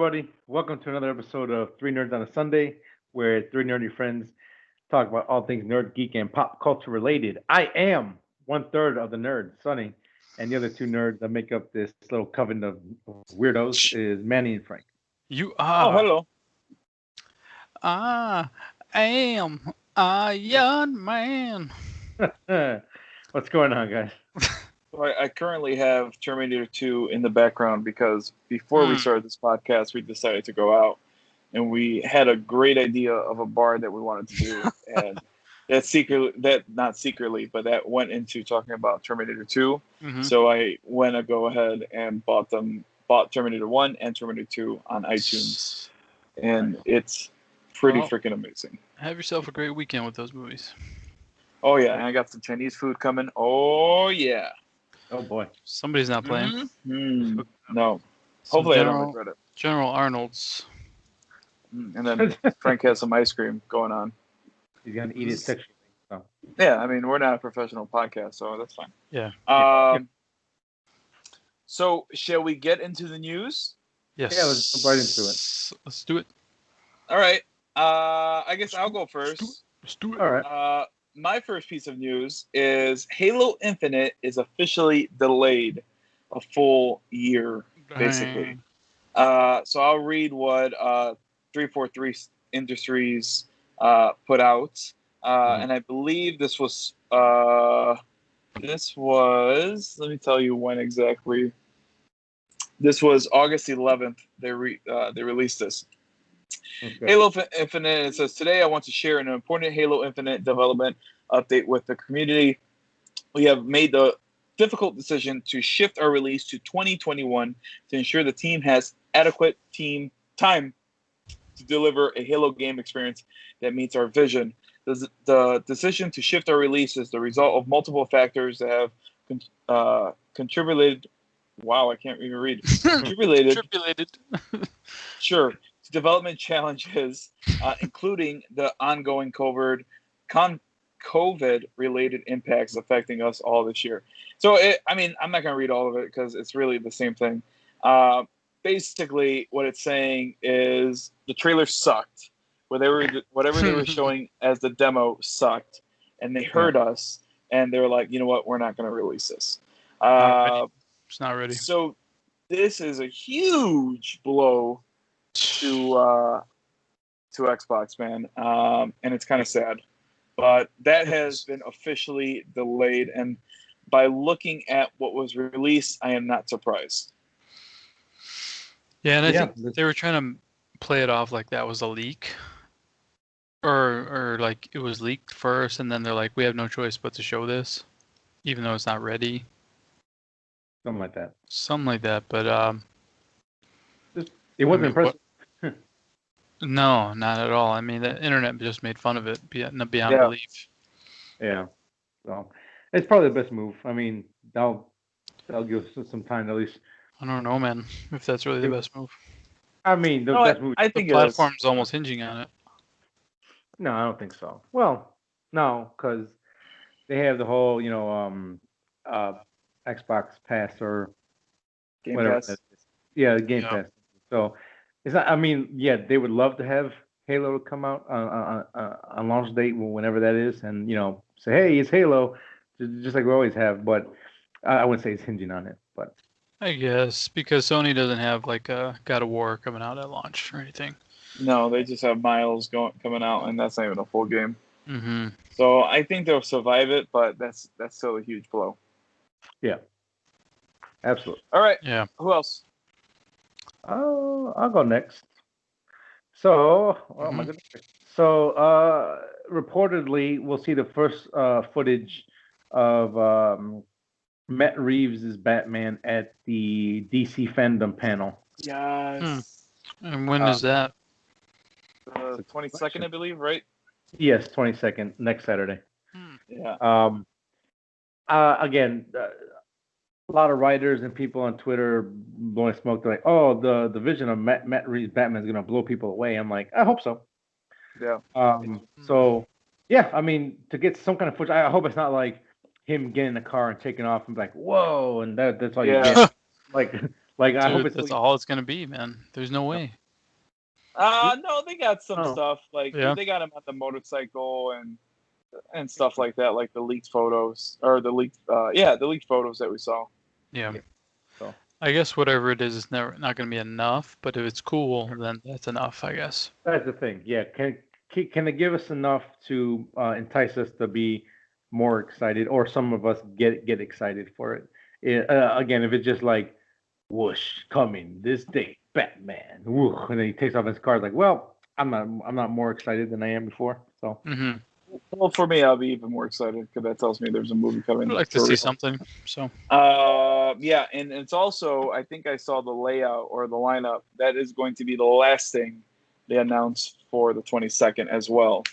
everybody? Welcome to another episode of Three Nerds on a Sunday, where three nerdy friends talk about all things nerd, geek, and pop culture related. I am one third of the nerd, Sonny, and the other two nerds that make up this little coven of weirdos is Manny and Frank. You Oh, are. hello. I am Iron Man. What's going on, guys? So I currently have Terminator 2 in the background because before we started this podcast, we decided to go out and we had a great idea of a bar that we wanted to do. And that went into talking about Terminator 2. Mhm. So I went to go ahead and bought Terminator 1 and Terminator 2 on iTunes. And it's pretty Well- freaking amazing. Have yourself a great weekend with those movies. Oh, yeah. And I got some Chinese food coming. Oh, yeah. Oh boy. Somebody's not playing. Mhm. No. Some Hopefully I General, don't regret it. General Arnold's. And then Frank has some ice cream going on. He's gonna eat it sexually. So. Yeah, I mean, we're not a professional podcast, so that's fine. Yeah. So, shall we get into the news? Yes. Yeah, let's jump right into it. Let's do it. All right. I guess I'll go first. Let's do it. All right. My first piece of news is Halo Infinite is officially delayed a full year, basically. Dang. So I'll read what 343 Industries put out. And I believe this was, let me tell you when exactly. This was August 11th. They released this. Okay. Halo Infinite, it says, today I want to share an important Halo Infinite development update with the community. We have made the difficult decision to shift our release to 2021 to ensure the team has adequate team time to deliver a Halo game experience that meets our vision. The decision to shift our release is the result of multiple factors that have contributed. Wow, I can't even read. Tribulated. Sure. Development challenges, including the ongoing COVID-related impacts affecting us all this year. So, I'm not going to read all of it because it's really the same thing. Basically, what it's saying is the trailer sucked. Whatever they were showing as the demo sucked, and they heard us, and they were like, you know what, we're not going to release this. It's not ready. So, this is a huge blow to Xbox, man, and it's kind of sad, but that has been officially delayed. And by looking at what was released, I am not surprised. Yeah, and I think they were trying to play it off like that was a leak, or like it was leaked first, and then they're like, we have no choice but to show this, even though it's not ready. Something like that. Something like that, but It wasn't impressive. no, not at all. I mean, the internet just made fun of it beyond belief. Yeah. So it's probably the best move. I mean, that'll give us some time to at least. I don't know, man, if that's really the best move. I mean, the best move. I think the platform's almost hinging on it. No, I don't think so. Well, no, because they have the whole, Xbox Pass or Game whatever. Pass. Yeah, the Game Pass. So it's not. I mean, yeah, they would love to have Halo come out on launch date, whenever that is, and say, hey, it's Halo, just like we always have. But I wouldn't say it's hinging on it. But I guess because Sony doesn't have like a God of War coming out at launch or anything. No, they just have Miles coming out, and that's not even a full game. Mm-hmm. So I think they'll survive it, but that's still a huge blow. yeah, absolutely. All right. Yeah. Who else? I'll go next. So, oh my goodness. So, reportedly, we'll see the first footage of Matt Reeves' Batman at the DC Fandom panel. Yes. And when is that? The 22nd, I believe, right? Yes, 22nd, next Saturday. Yeah. Again, a lot of writers and people on Twitter blowing smoke. They're like, oh, the vision of Matt Reeves' Batman is going to blow people away. I'm like, I hope so. Yeah. So, yeah, I mean, to get some kind of footage, I hope it's not like him getting in the car and taking off and be like, whoa, and that's all you get. Like Like I hope Dude, it's that's like, all it's gonna be, man. There's no way. No, they got some Oh. stuff like Yeah. they got him on the motorcycle and stuff like that, like the leaked photos or the leaked photos that we saw. Yeah. Yeah. So I guess whatever it is never not gonna be enough. But if it's cool, then that's enough, I guess. that's the thing. Yeah, can they give us enough to entice us to be more excited, or some of us get excited for it? Again, if it's just like whoosh coming this day, Batman, whoo, and then he takes off his card, like, well, I'm not more excited than I am before. So Mm-hmm. Well, for me, I'll be even more excited because that tells me there's a movie coming. I'd like to for see real. something. So Yeah, and it's also I think I saw the layout or the lineup. That is going to be the last thing they announced for the 22nd as well,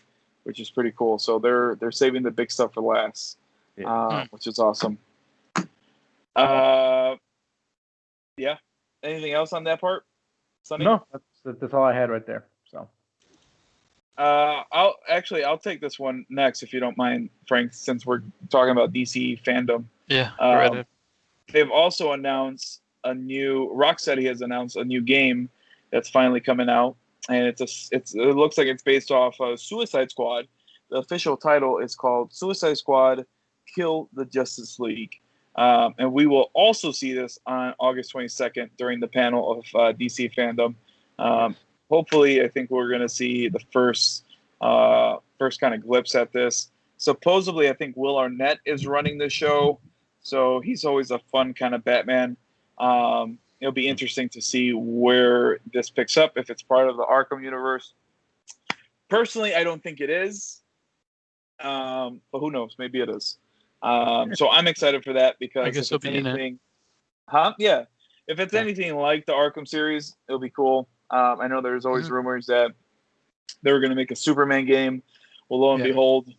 which is pretty cool. So they're saving the big stuff for last, which is awesome. Yeah. Anything else on that part, Sonny? no, that's all I had right there. So I'll take this one next if you don't mind, Frank, since we're talking about DC fandom. yeah, go right ahead. They've also announced Rocksteady has announced a new game that's finally coming out, and it looks like it's based off Suicide Squad. The official title is called Suicide Squad: Kill the Justice League, and we will also see this on August 22nd during the panel of DC fandom. Hopefully, I think we're going to see the first kind of glimpse at this. Supposedly, I think Will Arnett is running the show. So he's always a fun kind of Batman. It'll be interesting to see where this picks up, if it's part of the Arkham universe. Personally, I don't think it is. But who knows? Maybe it is. So I'm excited for that because I guess if it's it'll be anything, yeah, if it's anything like the Arkham series, it'll be cool. I know there's always rumors that they were going to make a Superman game. Well, lo and behold,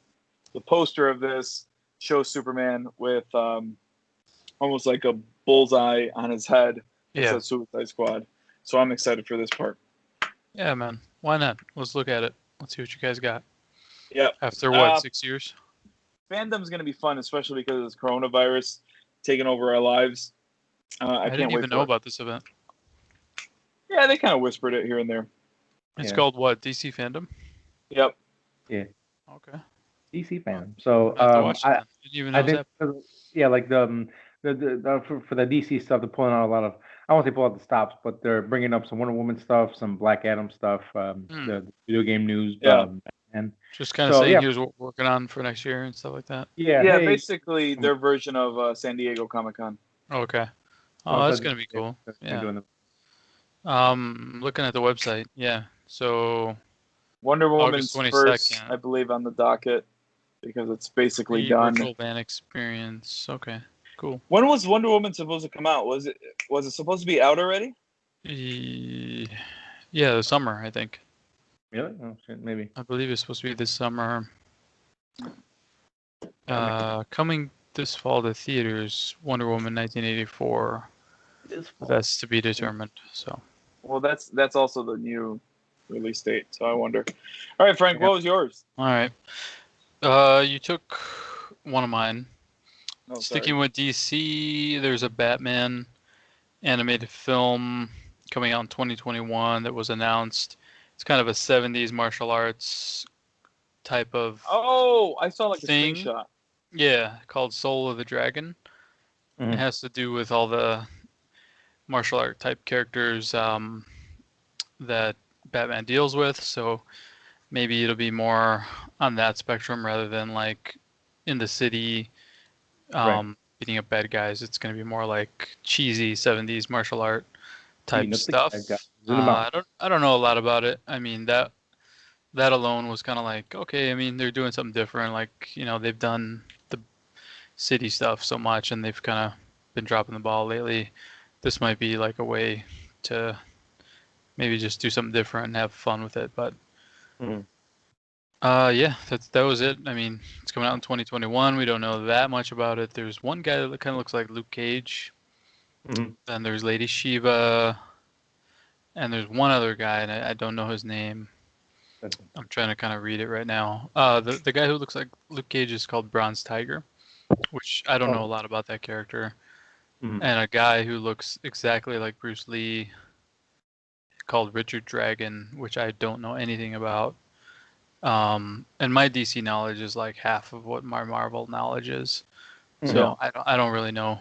the poster of this shows Superman with almost like a bullseye on his head. It says Suicide Squad. So I'm excited for this part. Yeah, man. Why not? Let's look at it. Let's see what you guys got. Yeah. After what, 6 years? Fandom's going to be fun, especially because of this coronavirus taking over our lives. I didn't even know about this event. Yeah, they kind of whispered it here and there. It's called what? DC Fandom? Yep. Yeah. Okay. DC fandom. So I didn't even know think like the for the DC stuff, they're pulling out a lot of, I won't say pull out the stops, but they're bringing up some Wonder Woman stuff, some Black Adam stuff, the video game news. And just kind of saying here's what we're working on for next year and stuff like that. Yeah, basically their version of San Diego Comic-Con. Okay. Oh, that's gonna be cool. Yeah. Looking at the website, yeah. So Wonder Woman's August 22nd. first, I believe, on the docket because it's basically done. Virtual van experience. Okay, cool. When was Wonder Woman supposed to come out? Was it supposed to be out already? Yeah, the summer, I think. Really? Oh shit, maybe. I believe it's supposed to be this summer. Coming this fall to theaters, Wonder Woman 1984. That's to be determined. So. Well, that's also the new release date. So I wonder. All right, Frank, what was yours? All right. You took one of mine. Oh, Sticking with DC, there's a Batman animated film coming out in 2021 that was announced. It's kind of a 70s martial arts type of I saw like thing. A screenshot. Yeah, called Soul of the Dragon. It has to do with all the martial art type characters that Batman deals with. So maybe it'll be more on that spectrum rather than like in the city beating up bad guys. It's going to be more like cheesy 70s martial art type stuff. I don't know a lot about it. I mean, that alone was kind of like, okay, I mean, they're doing something different. Like, they've done the city stuff so much and they've kind of been dropping the ball lately. This might be like a way to maybe just do something different and have fun with it. But yeah, that was it. I mean, it's coming out in 2021. We don't know that much about it. There's one guy that kind of looks like Luke Cage. Then there's Lady Shiva. And there's one other guy, and I don't know his name. I'm trying to kind of read it right now. The guy who looks like Luke Cage is called Bronze Tiger, which I don't know a lot about that character. Mhm. and a guy who looks exactly like Bruce Lee called Richard Dragon, which I don't know anything about. And my DC knowledge is like half of what my Marvel knowledge is. So I don't really know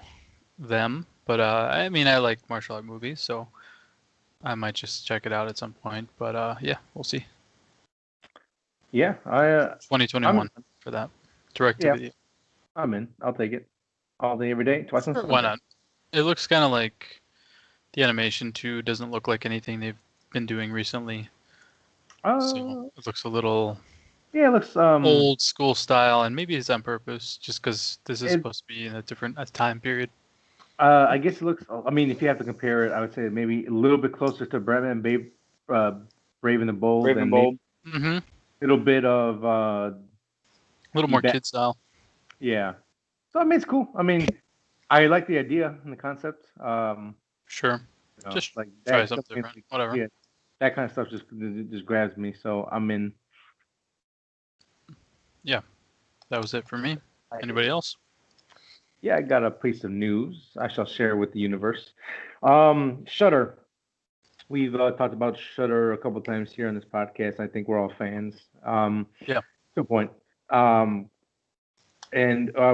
them, but I mean I like martial art movies, so I might just check it out at some point. But yeah, we'll see. Yeah, 2021 for that. Direct to yeah, video. I'm in. I'll take it all day, every day, twice on Sure, why Sunday. not? It looks kind of like the animation too. Doesn't look like anything they've been doing recently. So it looks a little Yeah, it looks old school style, and maybe it's on purpose, just because this is it supposed to be in a different time period. I guess it looks. I mean, if you have to compare it, I would say maybe a little bit closer to Batman, Brave and the Bold, Brave and and maybe Bold. a little bit of A little more kid style. Yeah. So I mean, it's cool. I mean, I like the idea and the concept. Sure. You know, Just like try that. something different. Whatever. Yeah, that kind of stuff just grabs me. So I'm in. Yeah, that was it for me. Anybody else? Yeah, I got a piece of news I shall share with the universe. Shudder. We've talked about Shudder a couple times here on this podcast. I think we're all fans. Yeah. To a point. And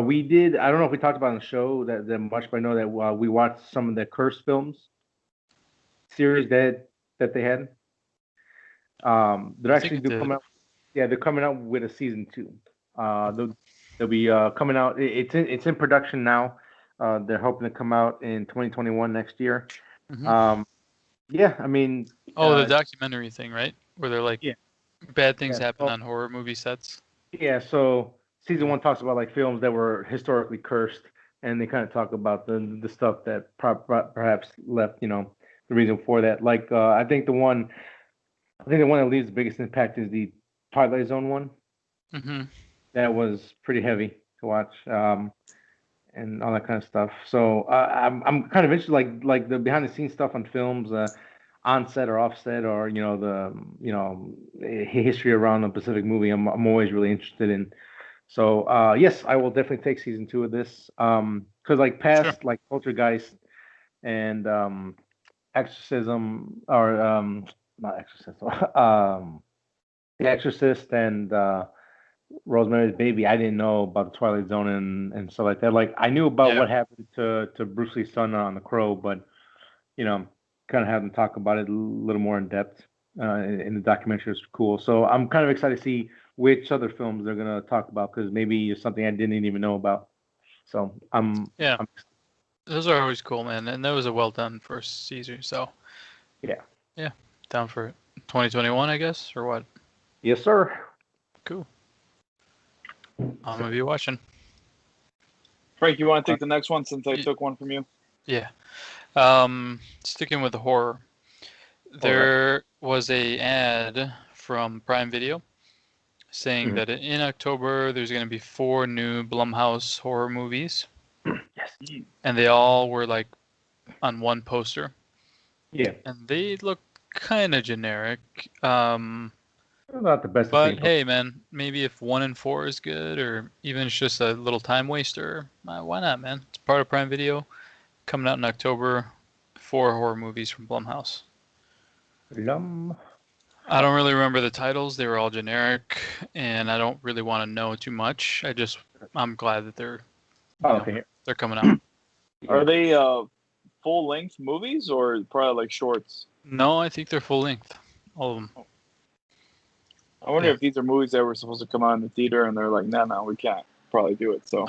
we did. I don't know if we talked about on the show that much, but I know that we watched some of the Curse films series that they had. They're actually coming out. Yeah, they're coming out with a season 2. They'll be coming out. It's in production now. They're hoping to come out in 2021 next year. Yeah, I mean. The documentary thing, right? Where they're like, Yeah, bad things happen on horror movie sets. Yeah, so season 1 talks about like films that were historically cursed, and they kind of talk about the stuff that perhaps left, the reason for that. Like I think the one that leaves the biggest impact is the Twilight Zone one. That was pretty heavy to watch, and all that kind of stuff. So I'm kind of interested, like the behind the scenes stuff on films, on set or off set, or the history around the Pacific movie. I'm always really interested in. So yes, I will definitely take season 2 of this. Because like past like Poltergeist and Exorcism, or not Exorcism, The Exorcist and Rosemary's Baby, I didn't know about the Twilight Zone and stuff like that. Like I knew about what happened to Bruce Lee's son on The Crow, but kind of have them talk about it a little more in depth in the documentary. Is cool. So I'm kind of excited to see which other films they're gonna talk about, because maybe it's something I didn't even know about. So those are always cool, man, and that was a well done first season. So yeah, down for it. 2021, I guess, or what? Yes, sir. Cool. I'm gonna be watching. Frank, you want to take the next one since I took one from you? Yeah. Sticking with the horror, there was a ad from Prime Video saying that in October there's going to be 4 new Blumhouse horror movies. Yes. And they all were like on one poster. Yeah. And they look kind of generic. Not the best. But hey, man, maybe if 1 and 4 is good, or even it's just a little time waster, why not, man? It's part of Prime Video. Coming out in October, 4 horror movies from Blumhouse. I don't really remember the titles. They were all generic, and I don't really want to know too much. I'm glad that they're they're coming out. Are they full-length movies or probably like shorts? No, I think they're full length, all of them. I wonder if these are movies that were supposed to come out in the theater, and they're like, no, we can't probably do it. So,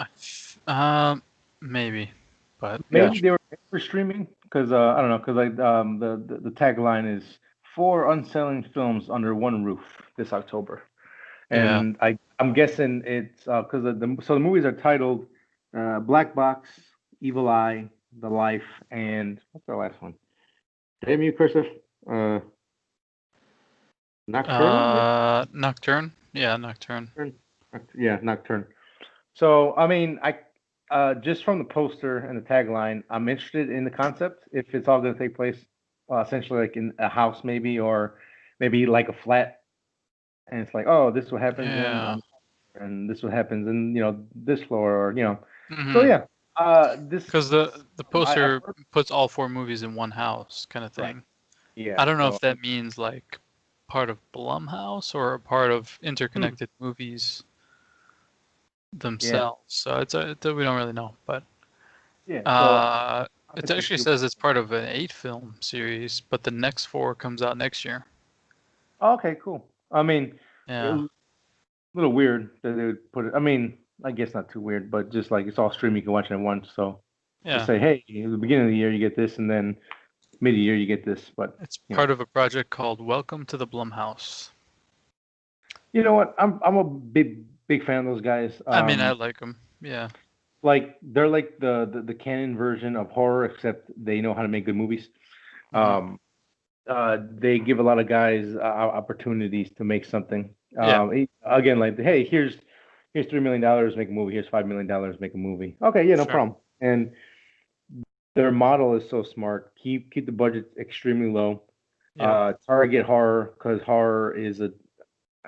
maybe, but maybe they were streaming, because I don't know, because like the tagline is 4 unsettling films under one roof this October, and I'm guessing it's because the movies are titled Black Box, Evil Eye, The Life, and what's the last one? Damn you, cursive. Nocturne? Nocturne? Yeah, Nocturne. Yeah, Nocturne. So, I mean, just from the poster and the tagline, I'm interested in the concept. If it's all going to take place essentially like in a house, maybe, or maybe like a flat, and it's like, oh, this is what happens, and this is what happens in this floor, or So yeah, This Because the I poster heard, puts all 4 movies in one house, kind of right. thing. Yeah. I don't know So if that means like part of Blumhouse or a part of hmm, interconnected movies yeah, themselves. So we don't really know, but yeah. So uh, I'm it interested to actually see. says it's part of an 8-film series, but the next 4 comes out next year. Oh, okay, cool. I mean, a Yeah, little weird that they would put it. I mean, I guess not too weird, but just like it's all streaming, you can watch it at once. So just yeah. say, hey, at the beginning of the year you get this, and then mid year you get this. But It's part of a project called Welcome to the Blumhouse. you know what? I'm a big fan of those guys. I mean, I like them. Yeah. Like they're like the canon version of horror, except they know how to make good movies. Hmm. Um, they give a lot of guys opportunities to make something. Yeah. Again, like, hey, here's $3 million, make a movie. Here's $5 million, make a movie. Okay, yeah, no Sure. problem. And their model is so smart. Keep the budget extremely low. Yeah. Target horror because horror is a.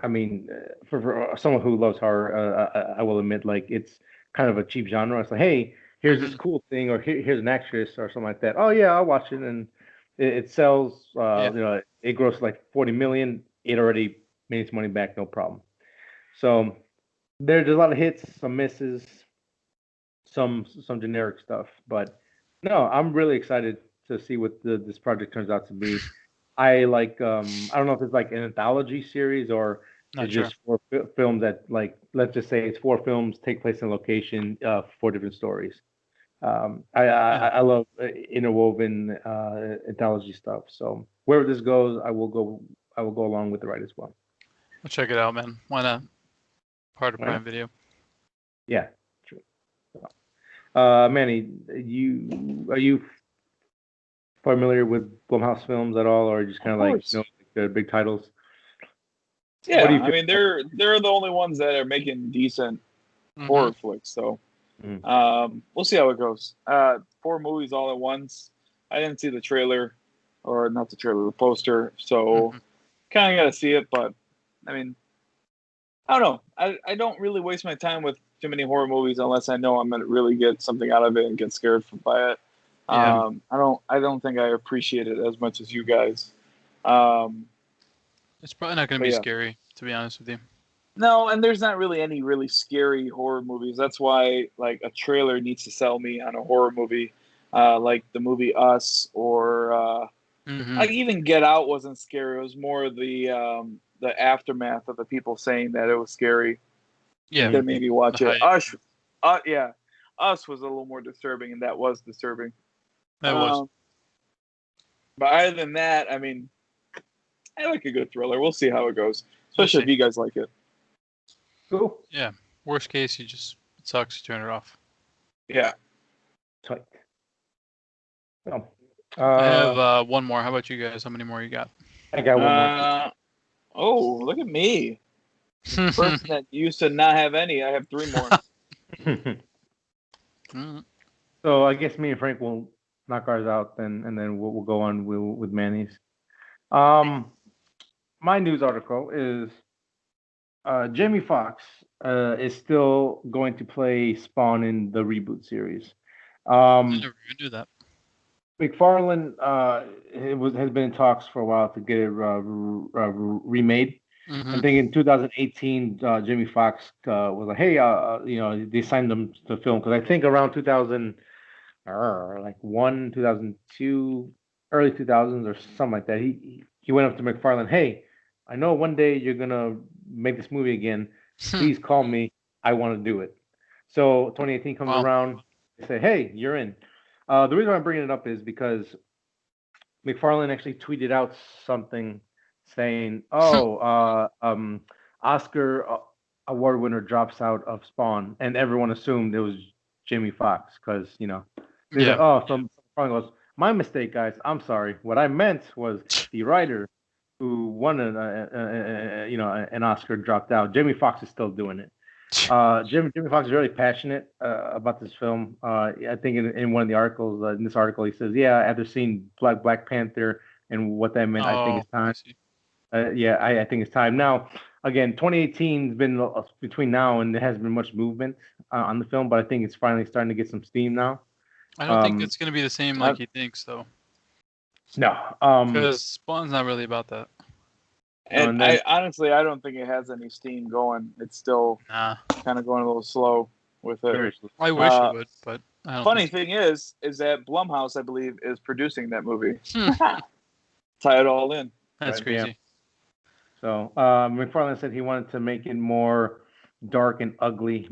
I mean, for someone who loves horror, I will admit, like it's kind of a cheap genre. It's like, hey, here's this Hmm. cool thing, or here's an actress, or something like that. Oh yeah, I'll watch it, and it sells. Yeah. It grows like 40 million. It already made its money back, no problem. So there's a lot of hits, some misses, some generic stuff, but no, I'm really excited to see what this project turns out to be. I like I don't know if it's like an anthology series or Not it's sure. just four films that, like, let's just say it's 4 films take place in location, 4 different stories. Yeah. I love interwoven anthology stuff. So wherever this goes, I will go along with the ride as well. I'll check it out, man. Why not? Part of Right? Prime Video. Yeah. True. Manny, are you familiar with Blumhouse films at all, or just kind Of of like, course. like the big titles? What Yeah, do you I feel mean they're the only ones that are making decent Hmm. horror flicks. So Mm. we'll see how it goes. 4 movies all at once. I didn't see the trailer, or not the trailer, the poster. So Hmm. kind of got to see it, but I mean, I don't know. I don't really waste my time with too many horror movies unless I know I'm gonna really get something out of it and get scared by it. Yeah. I don't think I appreciate it as much as you guys. Um, It's probably not going to but be yeah, scary, to be honest with you. no, and there's not really any really scary horror movies. That's why like a trailer needs to sell me on a horror movie, like the movie Us, or Hmm. like even Get Out wasn't scary. It was more the aftermath of the people saying that it was scary Yeah. that made me The watch it. hype. Yeah, Us was a little more disturbing, and that was disturbing. That was. Um, but other than that, I mean, I like a good thriller. We'll see how it goes, We'll especially see. if you guys like it. Cool. Yeah. Worst case, it sucks. You turn it off. Yeah. Tight. Well, I have one more. How about you guys? How many more you got? I got one more. Oh, look at me. Person that used to not have any. I have 3 more. So I guess me and Frank will knock ours out, then, and then we'll go on with Manny's. My news article is Jamie Foxx is still going to play Spawn in the reboot series. I Um, never even knew that. McFarlane has been in talks for a while to get it remade. I Hmm. think in 2018, Jimmy Fox was like, "Hey, they signed them to film," because I think around 2000, like 2002, early 2000s or something like that. He went up to McFarlane, "Hey, I know one day you're gonna make this movie again. Please call me. I want to do it." So 2018 comes Wow. around. They say, "Hey, you're in." The reason I'm bringing it up is because McFarlane actually tweeted out something saying, "Oh, Oscar award winner drops out of Spawn," and everyone assumed it was Jamie Foxx because he's like, Yeah. "Oh," so McFarlane goes, "My mistake, guys. I'm sorry. What I meant was the writer who won an Oscar dropped out. Jamie Foxx is still doing it." Jimmy Fox is really passionate about this film. I think in one of the articles, in this article, he says, "Yeah, after seeing Black Panther and what that meant, I think Oh, it's I time. see. Yeah, I think it's time now." again, 2018's been between now and there hasn't been much movement on the film, but I think it's finally starting to get some steam now. I don't think it's going to be the same like he thinks, though. No. Because Spawn's not really about that. And I honestly, I don't think it has any steam going. It's still kind of going a little slow with it. I wish it would, but I don't funny thing is that Blumhouse, I believe, is producing that movie. Tie it all in. That's crazy. Yeah. So McFarlane said he wanted to make it more dark and ugly,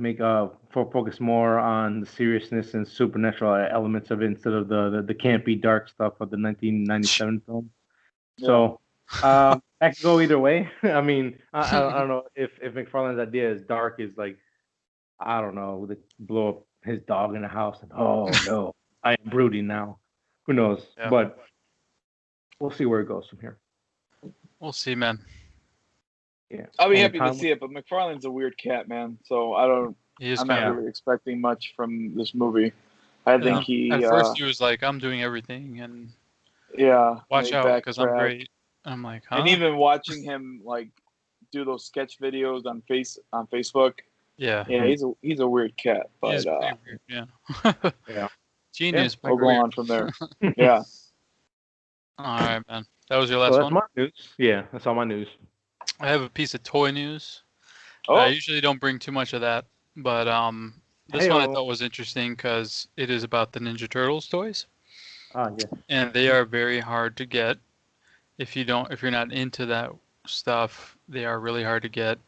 focus more on the seriousness and supernatural elements of it instead of the campy dark stuff of the 1997 film. Yeah. So that could go either way. I mean, I don't know if McFarlane's idea is dark is like, I don't know, they blow up his dog in the house and oh no, I am brooding now. Who knows? Yeah. But we'll see where it goes from here. We'll see, man. Yeah, I'll be happy to see it, but McFarlane's a weird cat, man. So I'm not really expecting much from this movie. I think at first he was like, "I'm doing everything," and watch out because I'm great. I'm like, huh? And even watching him like do those sketch videos on Facebook. Yeah, he's a weird cat, but he's weird, yeah, genius. We'll go on from there. Yeah. All right, man. That was your last one. That's my news. Yeah, that's all my news. I have a piece of toy news. I usually don't bring too much of that, but this one I thought was interesting because it is about the Ninja Turtles toys. Yeah. And they are very hard to get. If you're not into that stuff, they are really hard to get.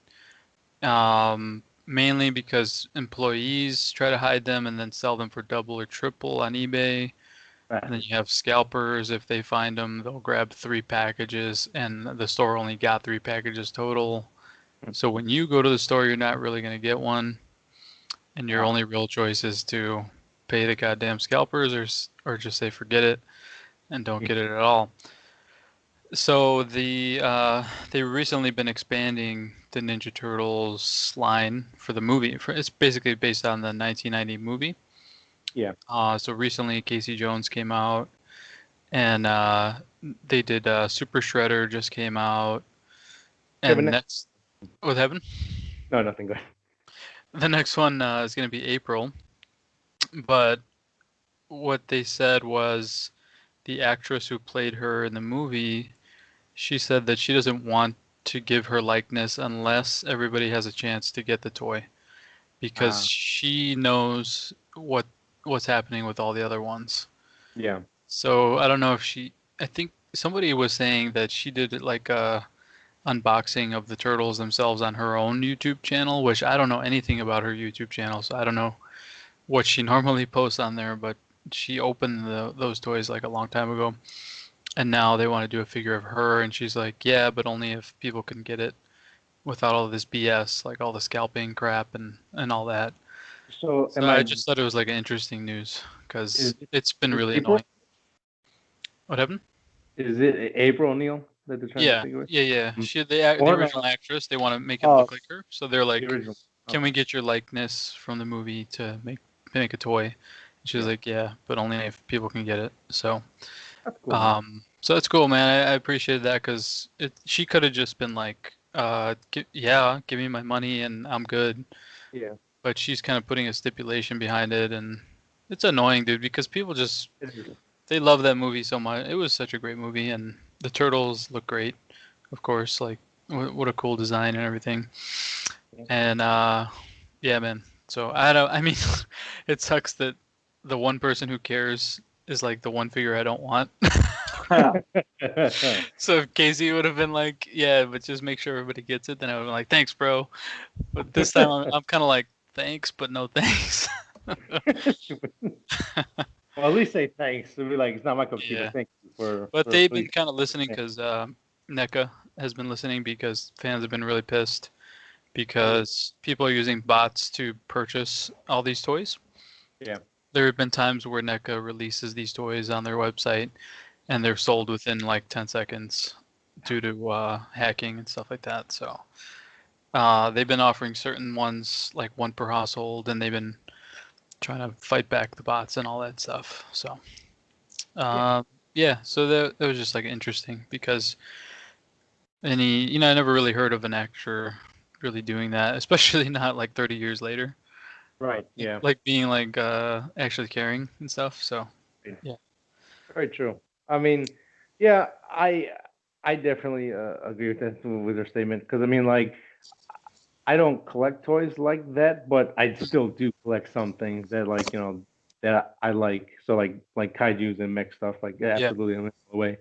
Mainly because employees try to hide them and then sell them for double or triple on eBay. And then you have scalpers. If they find them, they'll grab 3 packages, and the store only got 3 packages total. So when you go to the store, you're not really going to get one, and your only real choice is to pay the goddamn scalpers or just say forget it and don't get it at all. So they've recently been expanding the Ninja Turtles line for the movie. It's basically based on the 1990 movie. Yeah. So recently, Casey Jones came out, and they did Super Shredder just came out, and what happened? No, nothing good. The next one is going to be April, but what they said was the actress who played her in the movie, she said that she doesn't want to give her likeness unless everybody has a chance to get the toy, because she knows what's happening with all the other ones. Yeah. So I don't know if I think somebody was saying that she did like a unboxing of the turtles themselves on her own YouTube channel, which I don't know anything about her YouTube channel, so I don't know what she normally posts on there, but she opened those toys like a long time ago, and now they want to do a figure of her, and she's like, yeah, but only if people can get it without all this BS, like all the scalping crap and all that. So I just thought it was like an interesting news because it's been really annoying. What happened? Is it April O'Neil that they're trying to figure out? Yeah. The original actress, they want to make it look like her, so they're like, can we get your likeness from the movie to make a toy? And she's like, yeah, but only if people can get it. So, that's cool. So it's cool, man. I appreciated that because she could have just been like, give me my money and I'm good. Yeah. But she's kind of putting a stipulation behind it, and it's annoying, dude, because people they love that movie so much. It was such a great movie, and the turtles look great, of course. Like, what a cool design and everything. And yeah, man. So I mean, it sucks that the one person who cares is like the one figure I don't want. So if Casey would have been like, yeah, but just make sure everybody gets it, then I would have been like, thanks, bro. But this time I'm kind of like, thanks, but no thanks. Well, at least say thanks. It'll be like, it's not my cup of tea, but thank you for. But they've been kind of listening because NECA has been listening because fans have been really pissed because people are using bots to purchase all these toys. Yeah. There have been times where NECA releases these toys on their website and they're sold within like 10 seconds due to hacking and stuff like that. So they've been offering certain ones, like one per household, and they've been trying to fight back the bots and all that stuff. So so that was just like interesting because any. I never really heard of an actor really doing that, especially not like 30 years later. Right. Yeah. Like being like actually caring and stuff. So yeah. Very true. I mean, yeah, I definitely agree with that with her statement because I mean, like, I don't collect toys like that, but I still do collect some things that like that I like. So like kaiju's and mech stuff, like Yeah. absolutely in the way.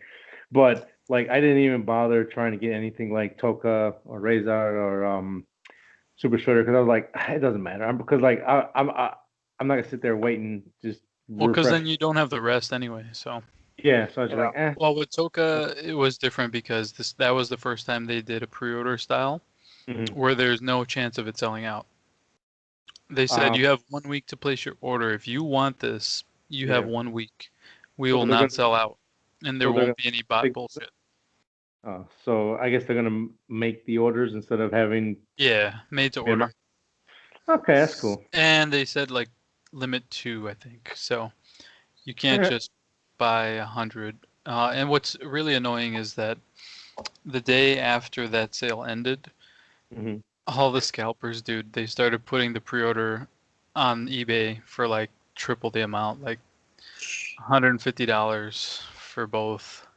But like I didn't even bother trying to get anything like Toka or Razor or Super Shudder because I was like, it doesn't matter. Because like I'm not gonna sit there waiting just Well, because refresh. then you don't have the rest anyway. So. Yeah, so I was Yeah. like, Well, with Toka, it was different because that was the first time they did a pre-order style mhm. where there's no chance of it selling out. They said you have 1 week to place your order. If you want this, you have Yeah. 1 week. We So will they're not gonna sell out, and there so they're won't gonna be any bot make, bullshit. so I guess they're gonna make the orders instead of having. Yeah, made to order. Okay, that's cool. And they said like limit 2, I think. So you can't Okay. just buy 100. And what's really annoying is that the day after that sale ended, hmm all the scalpers, dude, they started putting the pre-order on eBay for like triple the amount, like $150 for both.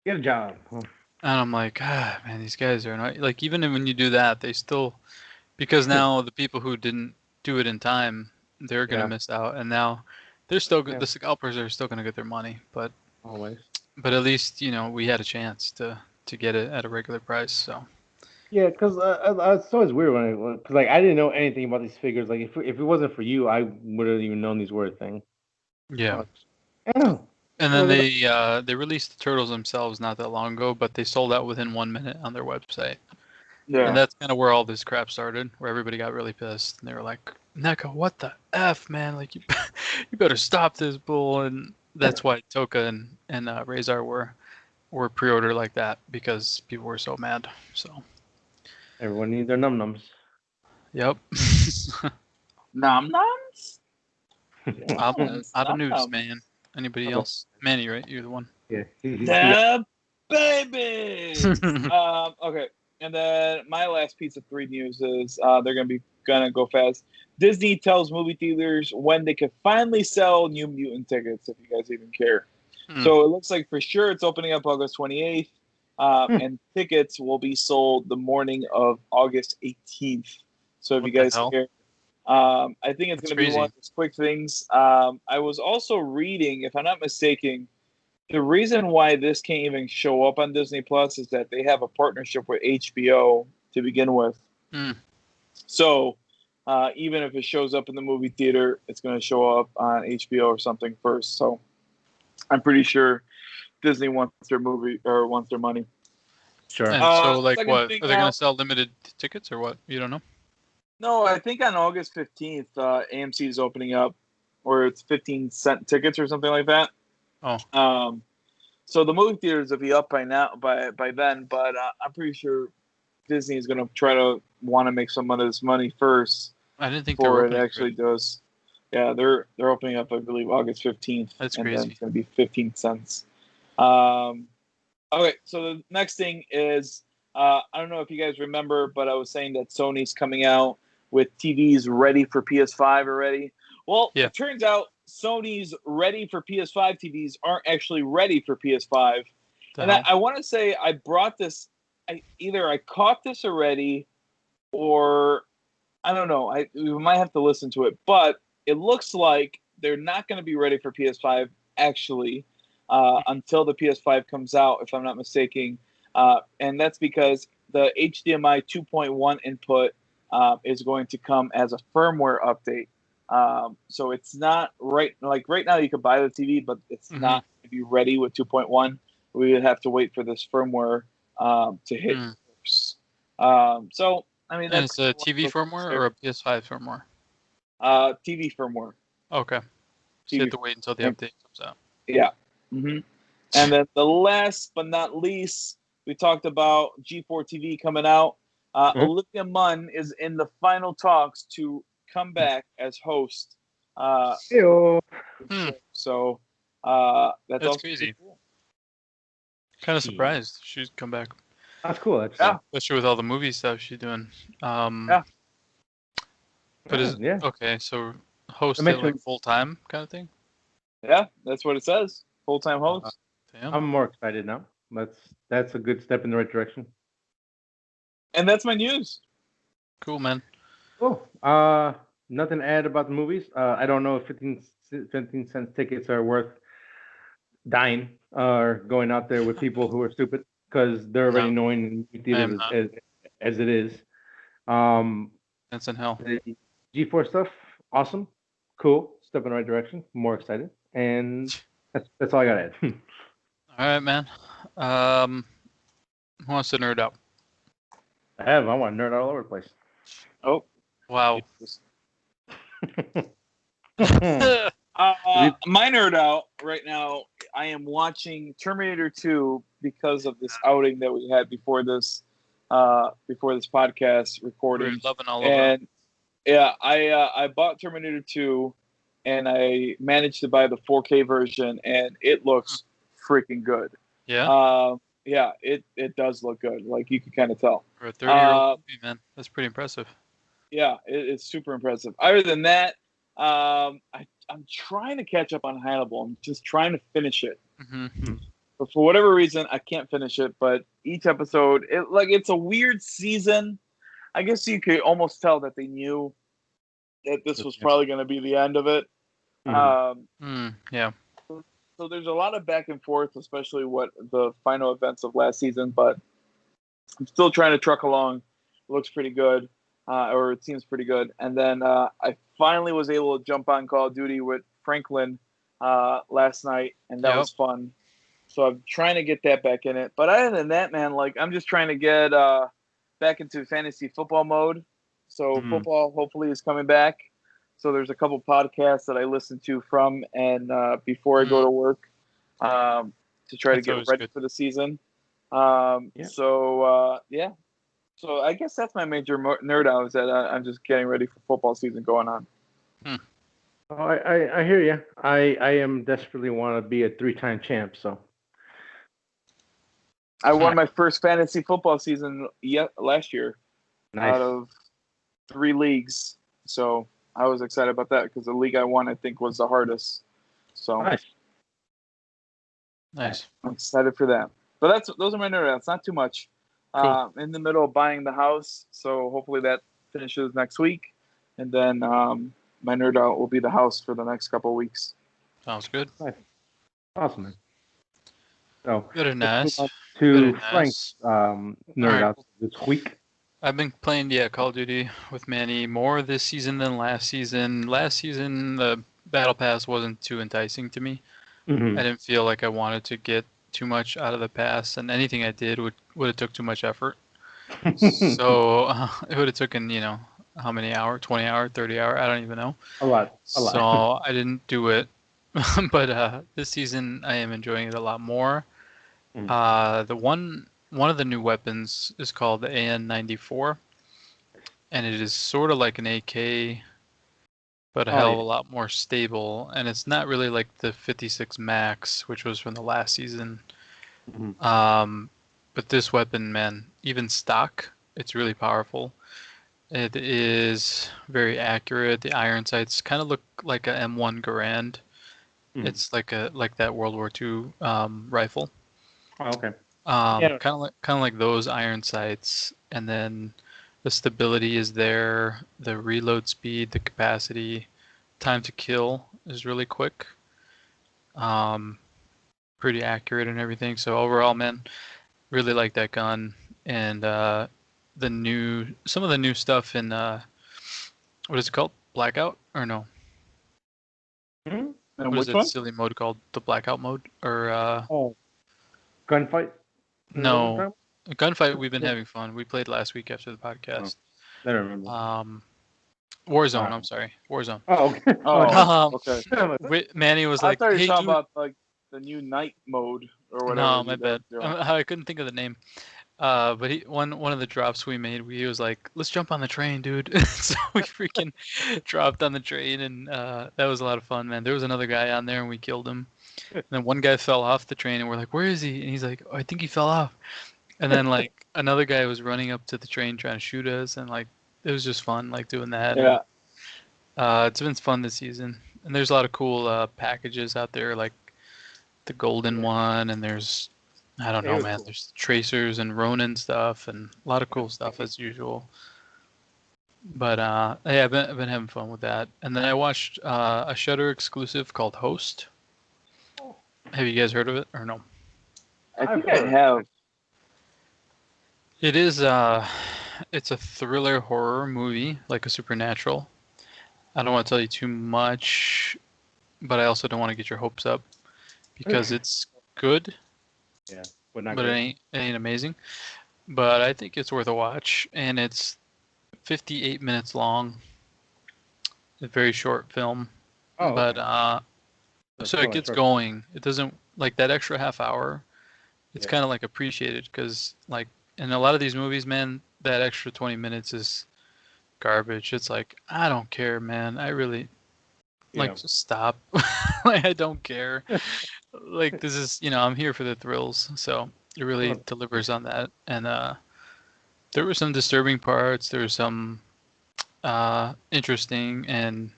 Get a job. And I'm like, man, these guys are not like even when you do that, they still because now the people who didn't do it in time, they're gonna Yeah. miss out, and now they're still Yeah. the scalpers are still gonna get their money, but Always. at least we had a chance to get it at a regular price. So Yeah, because it's always weird when because like I didn't know anything about these figures. Like if it wasn't for you, I wouldn't even known these were a thing. yeah. Oh, And then well, they released the turtles themselves not that long ago, but they sold out within 1 minute on their website. Yeah. And that's kind of where all this crap started, where everybody got really pissed, and they were like, "NECA, what the f, man? Like you better stop this bull." And that's why Toka and Razor were pre-ordered like that because people were so mad. So everyone needs their num nums. yep. Nom noms? Out of news, Nom-noms. man. Anybody Uh-oh. else? Manny, right? You're the one. Yeah, The babies. Okay, and then my last piece of 3 news is they're gonna go fast. Disney tells movie theaters when they can finally sell New Mutant tickets, if you guys even care. So it looks like for sure it's opening up August 28th, and tickets will be sold the morning of August 18th. So if What you the guys hell? care, I think it's That's going to be one crazy. of those quick things. I was also reading, if I'm not mistaken, the reason why this can't even show up on Disney Plus is that they have a partnership with HBO to begin with. Mm. So even if it shows up in the movie theater, it's going to show up on HBO or something first. So I'm pretty sure Disney wants their movie or wants their money. sure. And so, like, Second what thing are they gonna sell limited tickets or what? You don't know? No, I think on August 15th, AMC is opening up, or it's 15-cent tickets or something like that. Oh. So the movie theaters will be up by then, but I'm pretty sure Disney is going to try to want to make some of this money first I didn't think they were before it opening actually already. does. Yeah, they're opening up, I believe, August 15th. That's and crazy. then it's going to be 15 cents. Okay, so the next thing is, I don't know if you guys remember, but I was saying that Sony's coming out with TVs ready for PS5 already. Well, Yeah. It turns out Sony's ready for PS5 TVs aren't actually ready for PS5. The And hell? I want to say I brought this, either I caught this already or I don't know. We might have to listen to it, but it looks like they're not going to be ready for PS5 actually until the PS5 comes out, if I'm not mistaken. And that's because the HDMI 2.1 input is going to come as a firmware update. So it's not right now you could buy the TV, but it's not going to be ready with 2.1. We would have to wait for this firmware to hit first. So I mean, And that's it's a TV firmware or a PS5 firmware? TV firmware. Okay. So you TV have to wait until the update comes out. Yeah. Mm-hmm. And then the last but not least, we talked about G4 TV coming out. Olivia Munn is in the final talks to come back as host. Ew. So that's also crazy. cool. Kind of surprised she's come back. That's cool, actually. Yeah. Especially with all the movie stuff she's doing. Yeah. But Yeah. okay? So host it mentioned- like full time kind of thing. Yeah, that's what it says. Full-time host. Damn. I'm more excited now. That's a good step in the right direction. And that's my news. Cool, man. Cool. Nothing to add about the movies. I don't know if 15 cents tickets are worth dying or going out there with people who are stupid because they're already No, knowing in I am theaters not. as it is. Um, That's in hell. the G4 stuff, awesome, cool, step in the right direction. More excited, and that's all I got to add. All right, man. Who wants to nerd out? I want to nerd all over the place. Oh. Wow. My nerd out right now. I am watching Terminator 2 because of this outing that we had before this podcast recording. We're loving all of And yeah, I bought Terminator 2, and I managed to buy the 4K version, and it looks freaking good. Yeah. Yeah, it does look good. Like you can kind of tell. For a 30-year-old movie, man, that's pretty impressive. Yeah, it's super impressive. Other than that, I'm trying to catch up on Hannibal. I'm just trying to finish it. Mm-hmm. But for whatever reason, I can't finish it. But each episode, it's a weird season. I guess you could almost tell that they knew that this was probably going to be the end of it. Yeah. So there's a lot of back and forth, especially what the final events of last season. But I'm still trying to truck along. It looks pretty good, or it seems pretty good. And then I finally was able to jump on Call of Duty with Franklin last night, and that was fun. So I'm trying to get that back in it. But other than that, man, like I'm just trying to get back into fantasy football mode. So football hopefully is coming back. So there's a couple podcasts that I listen to from and before I go to work to try to get ready for the season. So So I guess that's my major nerd out is that I'm just getting ready for football season going on. Oh, I hear you. I am desperately want to be a 3-time champ. So I won my first fantasy football season last year out of 3 leagues. So I was excited about that because the league I won, I think, was the hardest. So nice. I'm excited for that. But those are my nerd outs. Not too much. Cool. In the middle of buying the house, so hopefully that finishes next week, and then my nerd out will be the house for the next couple of weeks. Sounds good. Nice. Awesome, man. So Very nice. To Frank's nerd out this week. I've been playing Call of Duty with Manny more this season than last season. Last season, the Battle Pass wasn't too enticing to me. I didn't feel like I wanted to get too much out of the pass, and anything I did would have took too much effort. So it would have taken, how many hours? 20 hours, 30 hours? I don't even know. A lot. So I didn't do it. But this season I am enjoying it a lot more. The one of the new weapons is called the AN-94, and it is sort of like an AK, but a hell of a lot more stable. And it's not really like the 56 Max, which was from the last season. But this weapon, man, even stock, it's really powerful. It is very accurate. The iron sights kind of look like a M1 Garand. It's like that World War II rifle. Oh, okay. Kind of like those iron sights, and then the stability is there. The reload speed, the capacity, time to kill is really quick. Pretty accurate and everything. So overall, man, really like that gun. And some of the new stuff in what is it called? Blackout or no? What is that silly mode called? The Blackout mode or Gunfight? No, Gunfight. We've been having fun. We played last week after the podcast. I don't remember. Warzone. I'm sorry, Warzone. Oh, okay. Okay. Manny was like, I thought you "Hey, were talking dude." about like the new night mode or whatever. No, my bad. I couldn't think of the name. But one of the drops we made, he was like, "Let's jump on the train, dude." So we freaking dropped on the train, and that was a lot of fun, man. There was another guy on there, and we killed him. And then one guy fell off the train, and we're like, "Where is he?" And he's like, "Oh, I think he fell off." And then like another guy was running up to the train trying to shoot us, and like it was just fun, like doing that. Yeah. It's been fun this season, and there's a lot of cool packages out there, like the golden one, and there's I don't know, man. Cool. There's tracers and Ronin stuff, and a lot of cool stuff as usual. But yeah, I've been having fun with that. And then I watched a Shudder exclusive called Host. Have you guys heard of it or no? I think I have. It is it's a thriller horror movie, like a Supernatural. I don't want to tell you too much, but I also don't want to get your hopes up because it's good. Yeah, but not but great. it ain't amazing. But I think it's worth a watch, and it's 58 minutes long. A very short film. Oh, But That's so cool, it gets that's going. It doesn't like that extra half hour. It's Yeah. kind of like appreciated because like in a lot of these movies, man, that extra 20 minutes is garbage. It's like I don't care, man. I really like Yeah. just stop. Like I don't care. Like this is I'm here for the thrills. So it really Oh. delivers on that. And there were some disturbing parts. There were some interesting and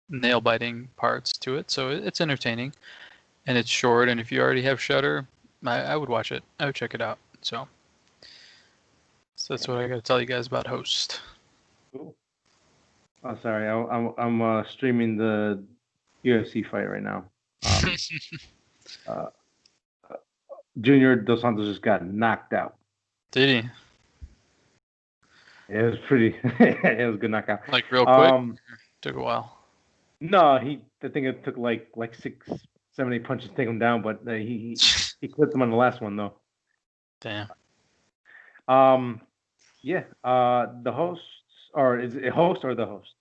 nail biting parts to it. So it's entertaining and it's short. And if you already have Shudder, I would watch it. I would check it out. So that's what I got to tell you guys about Host. Cool. Oh, sorry. I'm streaming the UFC fight right now. Junior Dos Santos just got knocked out. Did he? It was pretty. It was a good knockout. Like real quick? Took a while. No, I think it took like 6, 7, 8 punches to take him down, but he clipped him on the last one though. Damn. Yeah. The hosts, or is it host or the host?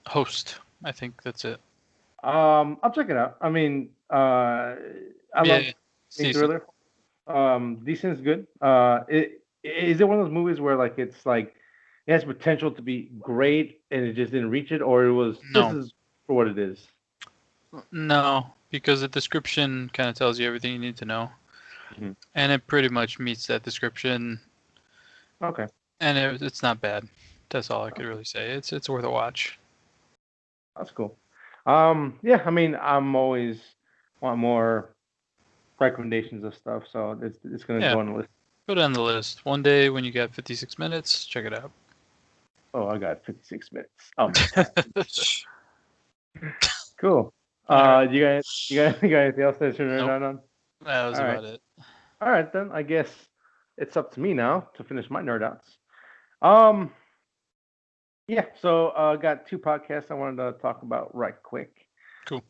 Host. I think that's it. I'll check it out. I mean, I love thriller. Decent is good. Is it one of those movies where like it's like it has potential to be great and it just didn't reach it, or it was No. This is for what it is? No, because the description kind of tells you everything you need to know. Mhm. And it pretty much meets that description. Okay. And it's not bad. That's all I could really say. It's worth a watch. That's cool. Yeah, I mean, I'm always want more recommendations of stuff, so it's gonna go on the list. Go down the list. One day when you got 56 minutes, check it out. Oh, I got 56 minutes. Oh, cool. Alright. You got anything else that you're Nope. on? That was All right. about it. All right, then I guess it's up to me now to finish my nerd outs. Yeah, so I got 2 podcasts I wanted to talk about right quick. Cool.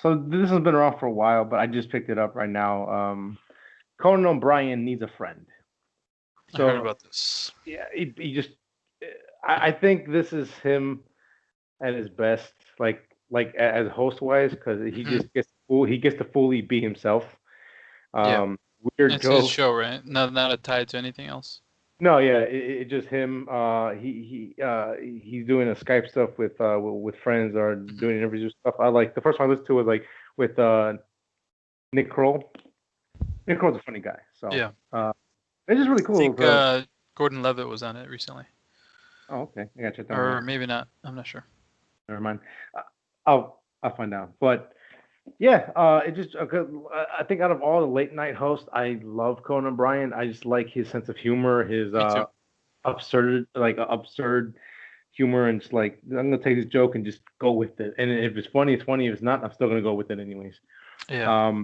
So this has been around for a while, but I just picked it up right now. Conan O'Brien Needs a Friend. I heard about this. Yeah, he just. I think this is him at his best, like as host wise, because he just gets to fully be himself. Weird It's jokes. his show, right? Not tied to anything else. No, yeah, it's just him. He's doing a Skype stuff with friends or doing interviews and stuff. I like the first one I listened to was like with Nick Kroll. Nick Kroll's a funny guy, so Yeah. it's just really cool. I think Gordon Levitt was on it recently. Oh, okay, I got to check that Or out. maybe not. I'm not sure. Never mind. I'll find out. But yeah, it just I think out of all the late night hosts, I love Conan O'Brien. I just like his sense of humor, his absurd humor, and just like I'm gonna take this joke and just go with it. And if it's funny, it's funny. If it's not, I'm still gonna go with it anyways. Yeah.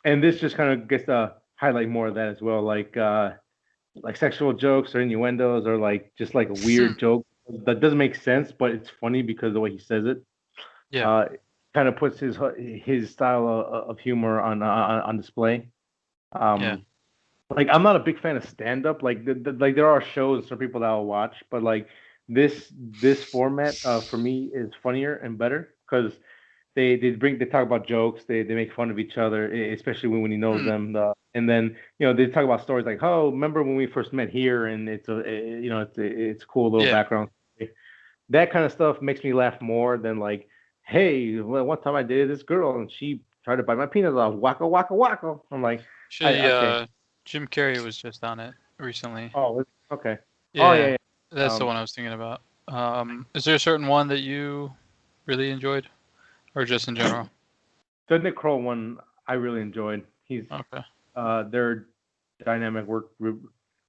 And this just kind of gets to highlight more of that as well, like sexual jokes or innuendos or like just like a weird joke that doesn't make sense, but it's funny because of the way he says it. Yeah. Kind of puts his style of humor on display. Like I'm not a big fan of stand up. Like like there are shows for people that I'll watch, but like this format for me is funnier and better because they talk about jokes, they make fun of each other, especially when he knows them. And then they talk about stories like, oh, remember when we first met here, and it's a cool little background. That kind of stuff makes me laugh more than like, hey, well, one time I dated this girl and she tried to bite my penis off. Waka waka waka. I'm like, Actually, Jim Carrey was just on it recently. Oh, okay. Yeah, Oh yeah. that's the one I was thinking about. Is there a certain one that you really enjoyed, or just in general? The Nick Kroll one I really enjoyed. He's Okay. their dynamic worked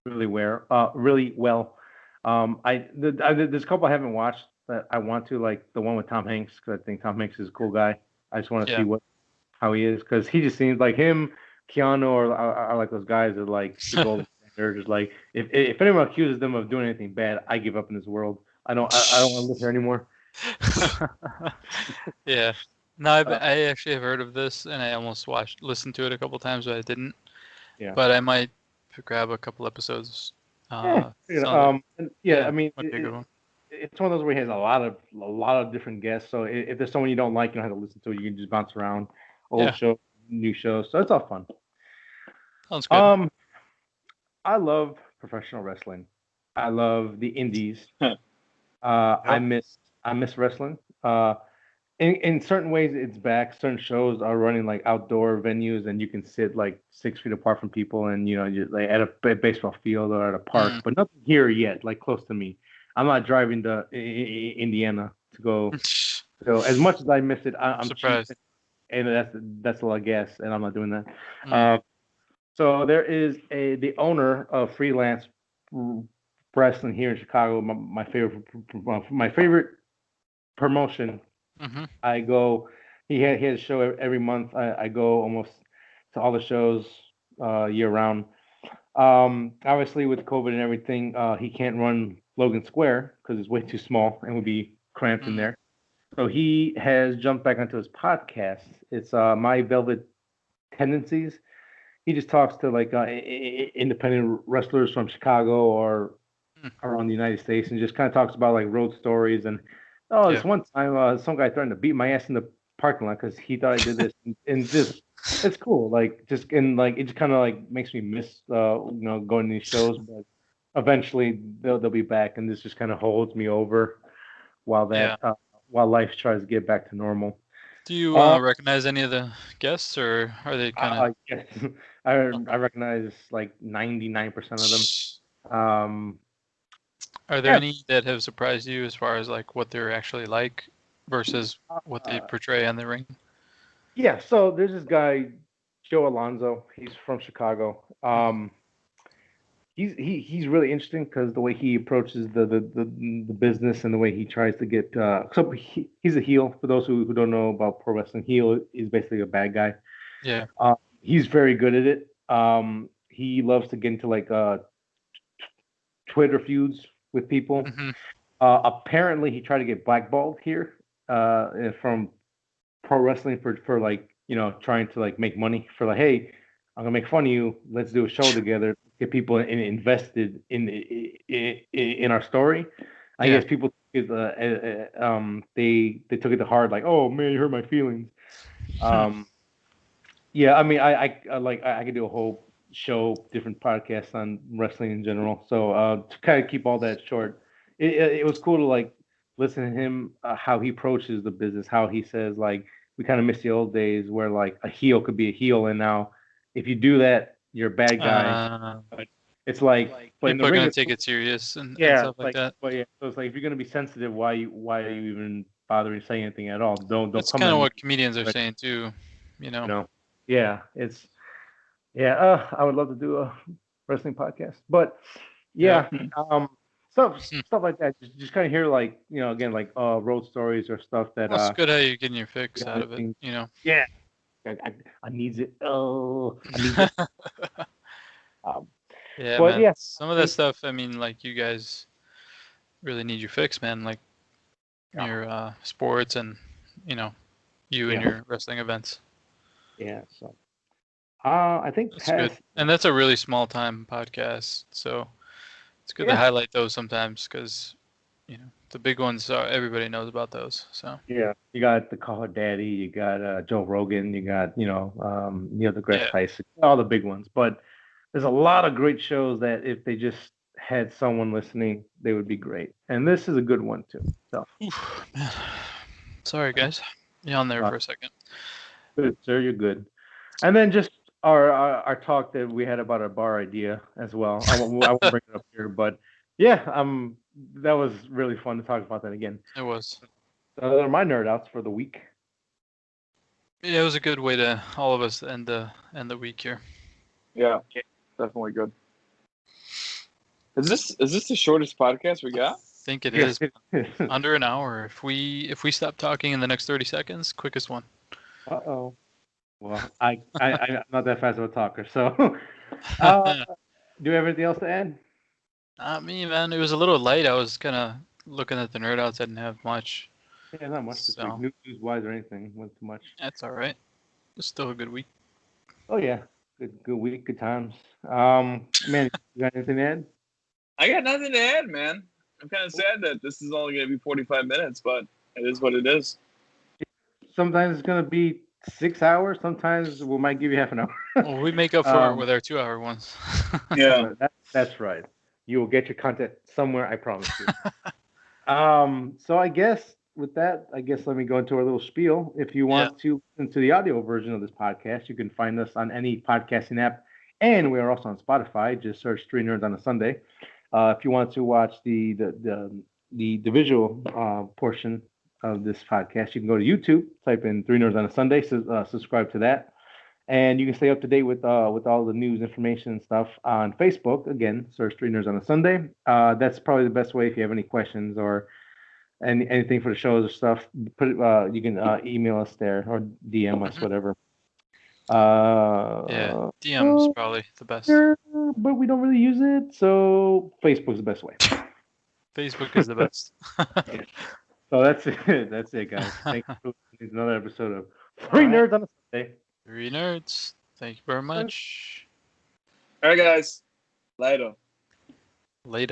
really well. There's a couple I haven't watched that I want to, like the one with Tom Hanks, because I think Tom Hanks is a cool guy. I just want to see how he is, because he just seems like him, Keanu, or I like those guys that like the golden standard. Just like if anyone accuses them of doing anything bad, I give up in this world. I don't want to live here anymore. Yeah. No, I actually have heard of this, and I almost listened to it a couple times, but I didn't. Yeah. But I might grab a couple episodes. I mean, it's one of those where he has a lot of different guests. So if there's someone you don't like, you don't have to listen to it. You can just bounce around, old show, new shows. So it's all fun. Sounds good. I love professional wrestling. I love the indies. Yep. I miss wrestling. In certain ways, it's back. Certain shows are running like outdoor venues, and you can sit like 6 feet apart from people, and you're like at a baseball field or at a park. But nothing here yet, like close to me. I'm not driving to Indiana to go. So as much as I miss it, I'm surprised. cheap, and that's a lot of gas, and I'm not doing that. So there is the owner of freelance wrestling here in Chicago. My favorite promotion. Mm-hmm. I go. He has a show every month. I go almost to all the shows year round. Obviously with COVID and everything, he can't run Logan Square because it's way too small and would be cramped in there. So he has jumped back onto his podcast. It's My Velvet Tendencies. He just talks to like independent wrestlers from Chicago or around the United States, and just kind of talks about like road stories. And this one time, some guy threatened to beat my ass in the parking lot because he thought I did this, and just it's cool. Like just and like it just kind of like makes me miss going to these shows, but eventually they'll be back, and this just kind of holds me over while while life tries to get back to normal. Do you recognize any of the guests, or are they kind of? Yes. I recognize like 99% of them. Are there any that have surprised you as far as like what they're actually like versus what they portray on the ring? Yeah, so there's this guy, Joe Alonzo. He's from Chicago. He's really interesting because the way he approaches the business and the way he tries to get. So he's a heel. For those who don't know about pro wrestling, heel is basically a bad guy. Yeah. He's very good at it. He loves to get into like Twitter feuds with people. Apparently, he tried to get blackballed here from pro wrestling for like trying to like make money for like, hey, I'm gonna make fun of you. Let's do a show together. Get people invested in our story. I guess people they took it to heart, like, oh man, you hurt my feelings. Yeah, I mean, I could do a whole show, different podcasts on wrestling in general. So to kind of keep all that short, it was cool to like listen to him, how he approaches the business, how he says like we kind of miss the old days where like a heel could be a heel, and now if you do that, you're a bad guy. But it's like, but people are gonna take it serious and stuff like that. But yeah, so it's like if you're gonna be sensitive, why are you even bothering saying anything at all? Don't. That's come kind of what comedians are saying too, Yeah, I would love to do a wrestling podcast, but stuff like that. Just kind of hear like again like road stories or stuff that. That's good how you're getting your fix out of it. Yeah, I need it. Oh, I need it. Yeah, but man, some of that stuff. I mean, like you guys really need your fix, man. Like your sports and you and your wrestling events. Yeah, so I think that's good, and that's a really small time podcast, so it's good to highlight those sometimes because the big ones everybody knows about those. So yeah, you got the Call Her Daddy, you got Joe Rogan, you got Neil deGrasse Tyson, all the big ones. But there's a lot of great shows that if they just had someone listening, they would be great. And this is a good one too. So, man. Sorry guys, on there for a second. Good, sir, you're good. And then just our talk that we had about our bar idea as well. I won't bring it up here, but yeah, that was really fun to talk about that again. It was. Those are my nerd outs for the week. Yeah, it was a good way to all of us end the week here. Yeah, definitely good. Is this the shortest podcast we got? I think it is. Under an hour. If we stop talking in the next 30 seconds, quickest one. Uh-oh. Well, I'm not that fast of a talker, so do you have anything else to add? Not me, man. It was a little light. I was kind of looking at the nerd outs. I didn't have much. Yeah, not much this week. News-wise or anything. Wasn't too much. That's all right. It's still a good week. Oh yeah, good week, good times. Man, you got anything to add? I got nothing to add, man. I'm kind of sad that this is only going to be 45 minutes, but it is what it is. Sometimes it's going to be 6 hours. Sometimes we might give you half an hour. Well, we make up for it with our 2-hour ones. Yeah, that's right. You will get your content somewhere, I promise you. So I guess with that, let me go into our little spiel. If you want to listen to the audio version of this podcast, you can find us on any podcasting app, and we are also on Spotify. Just search 3 Nerds on a Sunday. If you want to watch the visual portion of this podcast, you can go to YouTube, type in 3 Nerds on a Sunday, subscribe to that, and you can stay up to date with all the news, information, and stuff on Facebook. Again, search 3 Nerds on a Sunday. That's probably the best way if you have any questions or anything for the shows or stuff. You can email us there or DM us, whatever. Yeah, DM's probably the best. But we don't really use it, so Facebook's the best way. Facebook is the best. Yeah. So that's it. That's it, guys. Thank you for listening to another episode of 3 Nerds on a Sunday. 3 Nerds. Thank you very much. All right, guys. Later. Later.